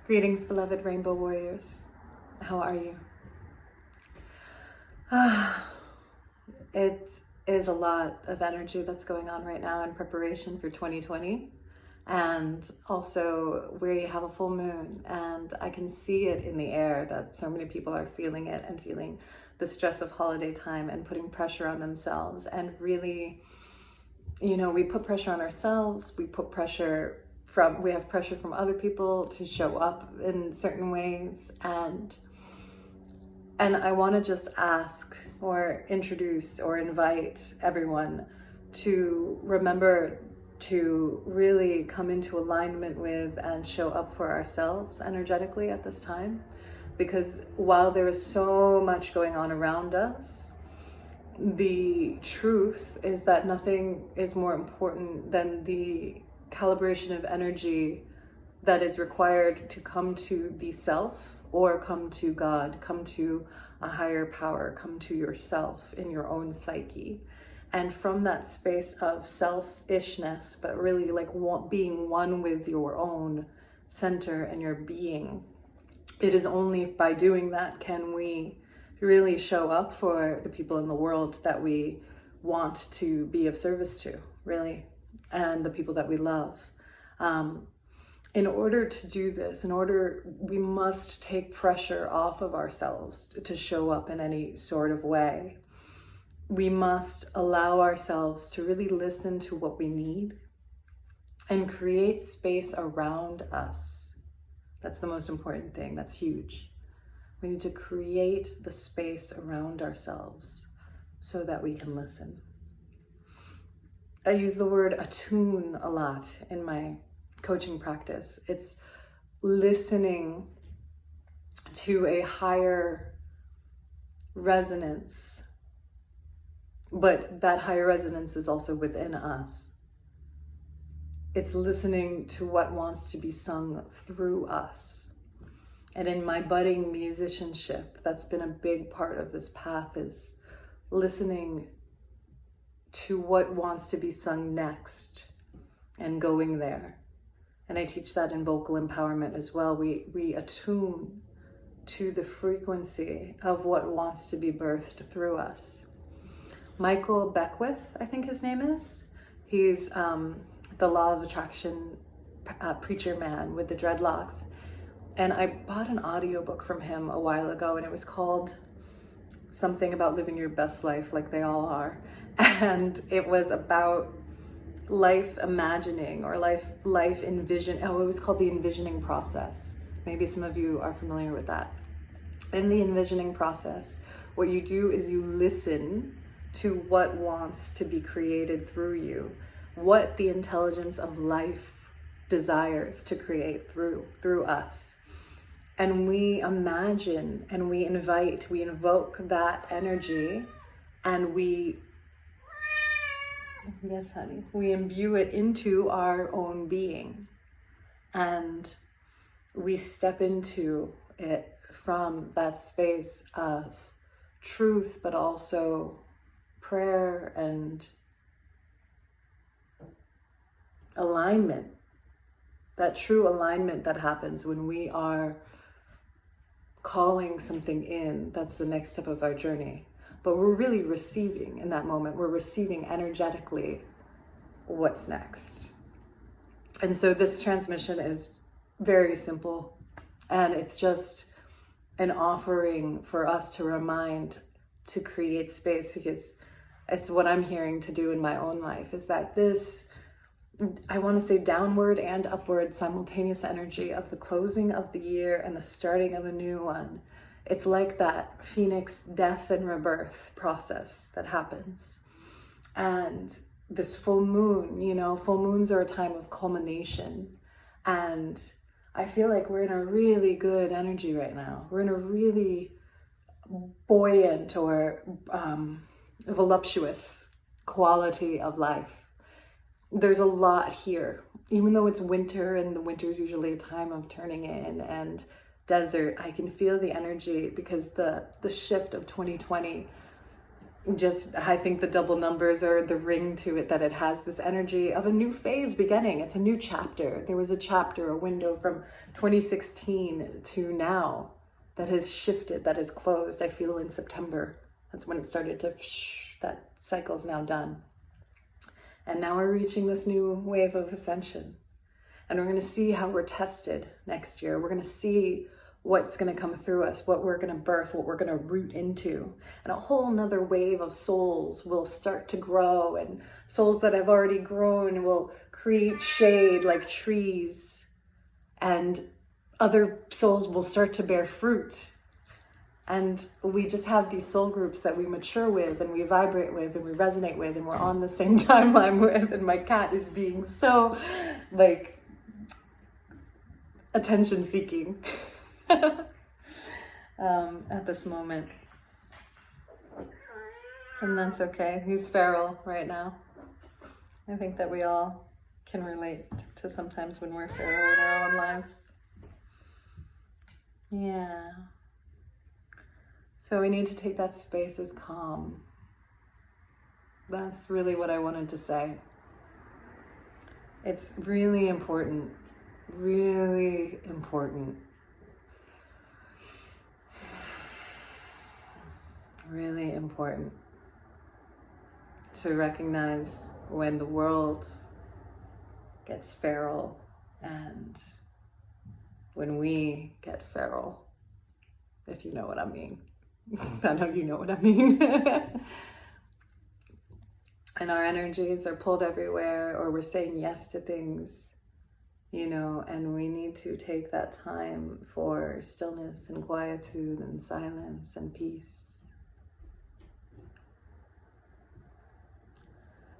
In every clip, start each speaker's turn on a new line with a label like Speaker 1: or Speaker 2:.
Speaker 1: Greetings, beloved Rainbow Warriors. How are you? It is a lot of energy that's going on right now in preparation for 2020. And also we have a full moon, and I can see it in the air that so many people are feeling it and feeling the stress of holiday time and putting pressure on themselves. And really, we put pressure on ourselves. We have pressure from other people to show up in certain ways. And I want to just ask or introduce or invite everyone to remember to really come into alignment with and show up for ourselves energetically at this time. Because while there is so much going on around us, the truth is that nothing is more important than the calibration of energy that is required to come to the self, or come to God, come to a higher power, come to yourself in your own psyche. And from that space of selfishness, but really like being one with your own center and your being, it is only by doing that can we really show up for the people in the world that we want to be of service to, really, and the people that we love. In order to do this, we must take pressure off of ourselves to show up in any sort of way. We must allow ourselves to really listen to what we need and create space around us. That's the most important thing. That's huge. We need to create the space around ourselves so that we can listen. I use the word attune a lot in my coaching practice. It's listening to a higher resonance, but that higher resonance is also within us. It's listening to what wants to be sung through us. And in my budding musicianship, that's been a big part of this path, is listening to what wants to be sung next and going there. And I teach that in vocal empowerment as well. We attune to the frequency of what wants to be birthed through us. Michael Beckwith, I think his name is. He's the law of attraction preacher man with the dreadlocks. And I bought an audiobook from him a while ago, and it was called something about living your best life, like they all are. And it was about life imagining or life envision. Oh, it was called the envisioning process. Maybe some of you are familiar with that. In the envisioning process, what you do is you listen to what wants to be created through you, what the intelligence of life desires to create through us. And we imagine and we invoke that energy, and we imbue it into our own being. And we step into it from that space of truth, but also prayer and alignment. That true alignment that happens when we are calling something in. That's the next step of our journey. But we're really receiving in that moment. We're receiving energetically what's next. And so this transmission is very simple. And it's just an offering for us to remind, to create space, because it's what I'm hearing to do in my own life, is that this, I want to say downward and upward simultaneous energy of the closing of the year and the starting of a new one. It's like that phoenix death and rebirth process that happens. And this full moon, full moons are a time of culmination. And I feel like we're in a really good energy right now. We're in a really buoyant or voluptuous quality of life. There's a lot here. Even though it's winter, and the winter is usually a time of turning in and desert, I can feel the energy, because the shift of 2020 just, I think the double numbers or the ring to it, that it has this energy of a new phase beginning. It's a new chapter. There was a chapter, a window from 2016 to now that has shifted, that has closed. I feel in September. That's when it started to, that cycle's now done. And now we're reaching this new wave of ascension. And we're going to see how we're tested next year. We're going to see what's going to come through us, what we're going to birth, what we're going to root into. And a whole nother wave of souls will start to grow, and souls that have already grown will create shade like trees, and other souls will start to bear fruit. And we just have these soul groups that we mature with, and we vibrate with, and we resonate with, and we're on the same timeline with. And my cat is being so like attention seeking at this moment. And that's okay. He's feral right now. I think that we all can relate to sometimes when we're feral in our own lives. Yeah. So we need to take that space of calm. That's really what I wanted to say. It's really important, really important, really important to recognize when the world gets feral and when we get feral, if you know what I mean. I know you know what I mean. And our energies are pulled everywhere, or we're saying yes to things, you know, and we need to take that time for stillness and quietude and silence and peace.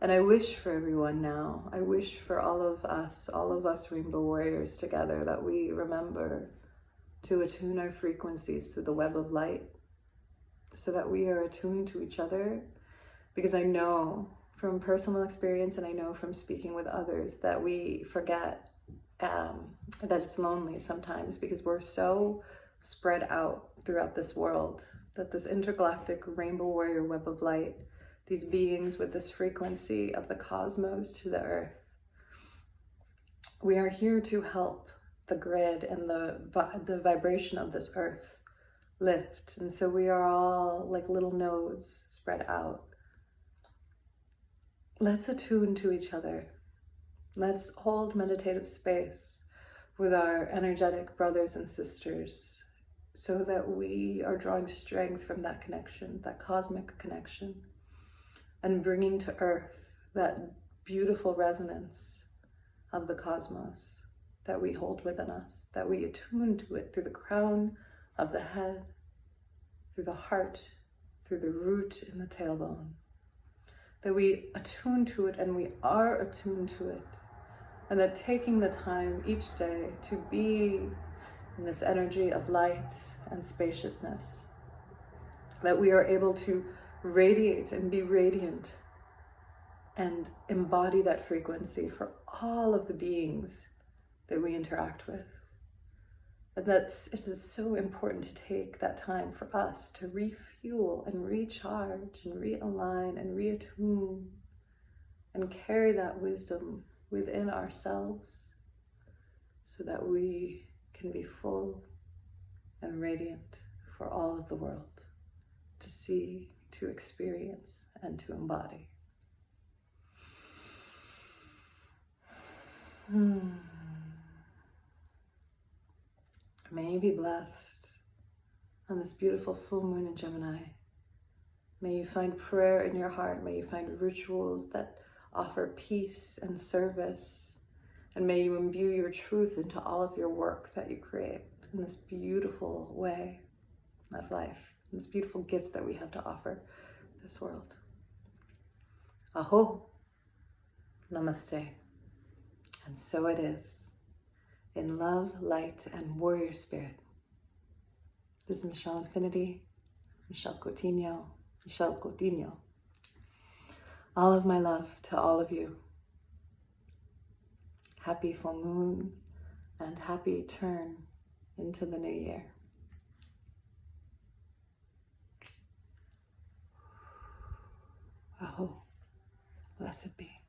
Speaker 1: And I wish for everyone now, I wish for all of us Rainbow Warriors together, that we remember to attune our frequencies to the web of light, so that we are attuned to each other. Because I know from personal experience, and I know from speaking with others, that we forget that it's lonely sometimes, because we're so spread out throughout this world, that this intergalactic Rainbow Warrior web of light, these beings with this frequency of the cosmos to the earth, we are here to help the grid and the vibration of this earth lift. And so we are all like little nodes spread out. Let's attune to each other. Let's hold meditative space with our energetic brothers and sisters, so that we are drawing strength from that connection, that cosmic connection, and bringing to earth that beautiful resonance of the cosmos that we hold within us, that we attune to it through the crown of the head, through the heart, through the root and the tailbone, that we attune to it, and we are attuned to it, and that taking the time each day to be in this energy of light and spaciousness, that we are able to radiate and be radiant and embody that frequency for all of the beings that we interact with. And it is so important to take that time for us to refuel and recharge and realign and reattune and carry that wisdom within ourselves, so that we can be full and radiant for all of the world to see, to experience, and to embody. May you be blessed on this beautiful full moon in Gemini. May you find prayer in your heart. May you find rituals that offer peace and service. And may you imbue your truth into all of your work that you create in this beautiful way of life, these beautiful gifts that we have to offer this world. Aho, Namaste. And so it is. In love, light, and warrior spirit. This is Michelle Infinity, Michelle Coutinho. All of my love to all of you. Happy full moon and happy turn into the new year. Blessed be.